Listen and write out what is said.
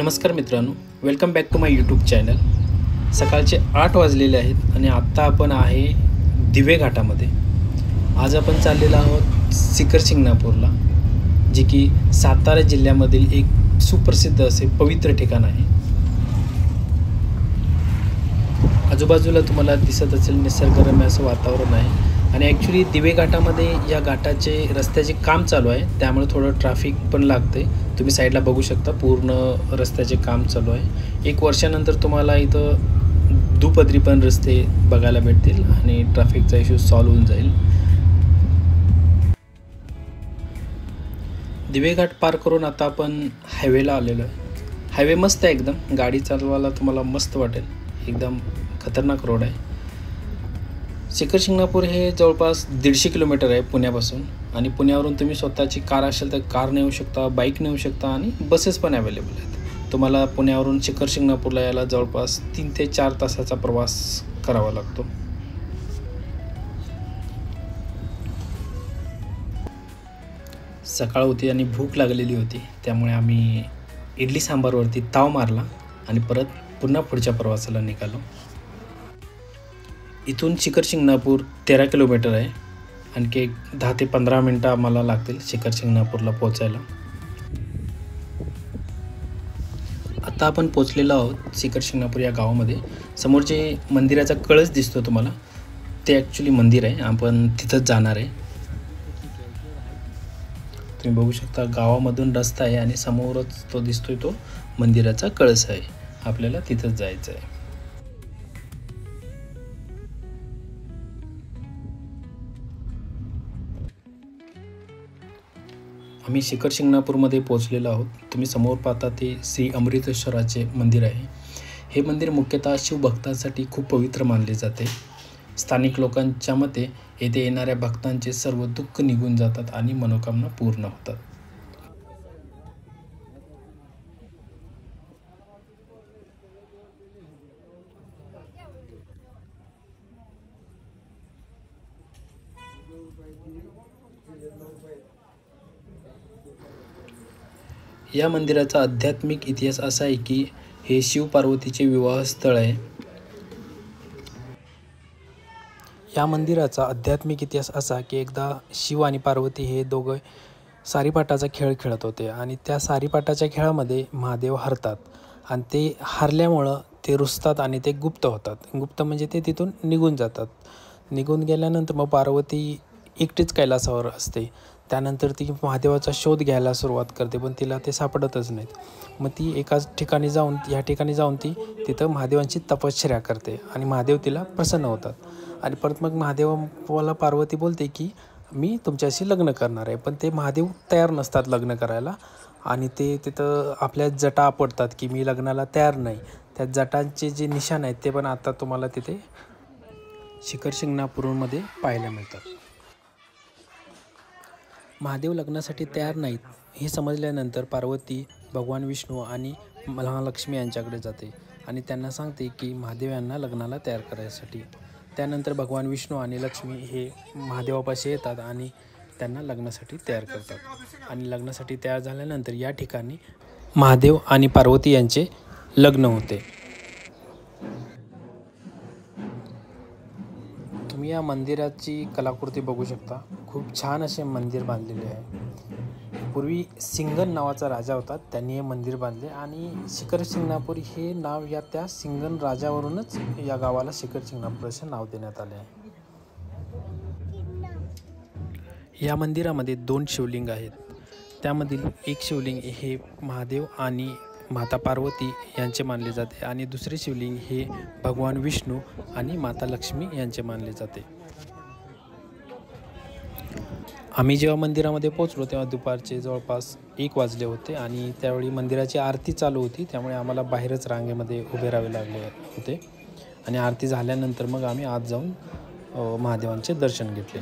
नमस्कार मित्रांनो, welcome back to my YouTube channel. सकाळचे 8 वाजलेले आहेत आणि आत्ता आपण आहे दिवे घाटामध्ये। आज आपण चाललेलो आहोत शिखर शिंगणापूरला, जे की सातारा जिल्ह्यामधील एक सुप्रसिद्ध असे पवित्र ठिकाण आहे। आजूबाजूला तुम्हाला दिसत असेल निसर्गरम्य असं वातावरण आहे आणि ॲक्च्युली दिवे घाटामध्ये या घाटाचे रस्त्याचे काम चालू आहे, त्यामुळे थोडं ट्रॅफिक पण लागते। तुम्ही साईडला बघू शकता, पूर्ण रस्त्याचे काम चालू आहे। 1 वर्षानंतर तुम्हाला इथं दुपदरी पण रस्ते बघायला भेटतील आणि ट्रॅफिकचा इश्यू सॉल्व्ह होऊन जाईल। दिवे घाट पार करून आता आपण हायवेला आलेलो आहे। हायवे मस्त आहे एकदम, गाडी चालवायला तुम्हाला मस्त वाटेल। एकदम खतरनाक रोड आहे। शिखर शिंगणापूर हे जवळपास 150 किलोमीटर आहे पुण्यापासून आणि पुण्यावरून तुम्ही स्वतःची कार असेल तर कार नेऊ शकता, बाईक नेऊ शकता आणि बसेस पण अवेलेबल आहेत। तुम्हाला पुण्यावरून शिखर शिंगणापूरला यायला जवळपास 3 ते 4 तासाचा प्रवास करावा लागतो। सकाळ होती आणि भूक लागलेली होती, त्यामुळे आम्ही इडली सांबारवरती ताव मारला आणि परत पुन्हा पुढच्या प्रवासाला निघालो। इथून शिखर शिंगणापूर 13 किलोमीटर आहे। आणखी एक 10 ते 15 मिनटं आम्हाला लागतील शिखर शिंगणापूरला पोहोचायला। आता आपण पोहोचलेलो आहोत शिखर शिंगणापूर या गावामध्ये। समोर जे मंदिराचा कळस दिसतो तुम्हाला, ते ॲक्च्युली मंदिर आहे। आपण तिथंच जाणार आहे। तुम्ही बघू शकता, गावामधून रस्ता आहे आणि समोरच तो दिसतोय, तो मंदिराचा कळस आहे। आपल्याला तिथंच जायचं आहे। आम्ही शिखर शिंगणापूरमध्ये पोहोचलेलो आहोत। तुम्ही समोर पाहता ते श्री अमृतेश्वराचे मंदिर आहे। हे मंदिर मुख्यतः शिवभक्तांसाठी खूप पवित्र मानले जाते। स्थानिक लोकांच्या मते येथे येणाऱ्या भक्तांचे सर्व दुःख निघून जातात आणि मनोकामना पूर्ण होतात। या मंदिराचा आध्यात्मिक इतिहास असा आहे की हे शिव पार्वतीचे विवाह स्थळ आहे। या मंदिराचा आध्यात्मिक इतिहास असा की एकदा शिव आणि पार्वती हे दोघे सारीपाटाचा खेळ खेळत होते आणि त्या सारीपाटाच्या खेळामध्ये महादेव हरतात आणि ते हारल्यामुळं ते रुसतात आणि ते गुप्त होतात। गुप्त म्हणजे ते तिथून निघून जातात। निघून गेल्यानंतर मग पार्वती एकटीच कैलासावर असते। त्यानंतर ती महादेवाचा शोध घ्यायला सुरुवात करते, पण तिला ते सापडतच नाहीत। मग ती एकाच ठिकाणी जाऊन ती तिथं महादेवांची तपश्चर्या करते आणि महादेव तिला प्रसन्न होतात। आणि परत मग महादेवाला पार्वती बोलते की मी तुमच्याशी लग्न करणार आहे, पण ते महादेव तयार नसतात लग्न करायला आणि ते तिथं आपल्या जटा आपटतात की मी लग्नाला तयार नाही। त्या जटांचे जे निशाण आहेत ते पण आता तुम्हाला तिथे शिखर शिंगणापूरमध्ये पाहायला मिळतात। महादेव लग्नासाठी तयार नाहीत हे समजल्यानंतर पार्वती भगवान विष्णू आणि महालक्ष्मी यांच्याकडे जाते आणि त्यांना सांगते की महादेव यांना लग्नाला तयार करायसाठी। त्यानंतर भगवान विष्णू आणि लक्ष्मी हे महादेवापाशी येतात आणि त्यांना लग्नासाठी तयार करतात आणि लग्नासाठी तयार झाल्यानंतर या ठिकाणी महादेव आणि पार्वती यांचे लग्न होते। तुम्ही या मंदिराची कलाकृती बघू शकता। खूप छान असे मंदिर बांधलेले आहे। पूर्वी सिंगन नावाचा राजा होता, त्यांनी हे मंदिर बांधले आणि शिखर शिंगणापूर हे नाव या त्या सिंगन राजावरूनच या गावाला शिखर शिंगणापूर असे नाव देण्यात आले आहे। या मंदिरामध्ये 2 शिवलिंग आहेत। त्यामधील एक शिवलिंग हे महादेव आणि माता पार्वती यांचे मानले जाते आणि दुसरे शिवलिंग हे भगवान विष्णू आणि माता लक्ष्मी यांचे मानले जाते। आम्ही जेव्हा मंदिरामध्ये पोहोचलो तेव्हा दुपारचे जवळपास 1 वाजले होते आणि त्यावेळी मंदिराची आरती चालू होती, त्यामुळे आम्हाला बाहेरच रांगेमध्ये उभे राहावे लागले होते आणि आरती झाल्यानंतर मग आम्ही आत जाऊन महादेवांचे दर्शन घेतले।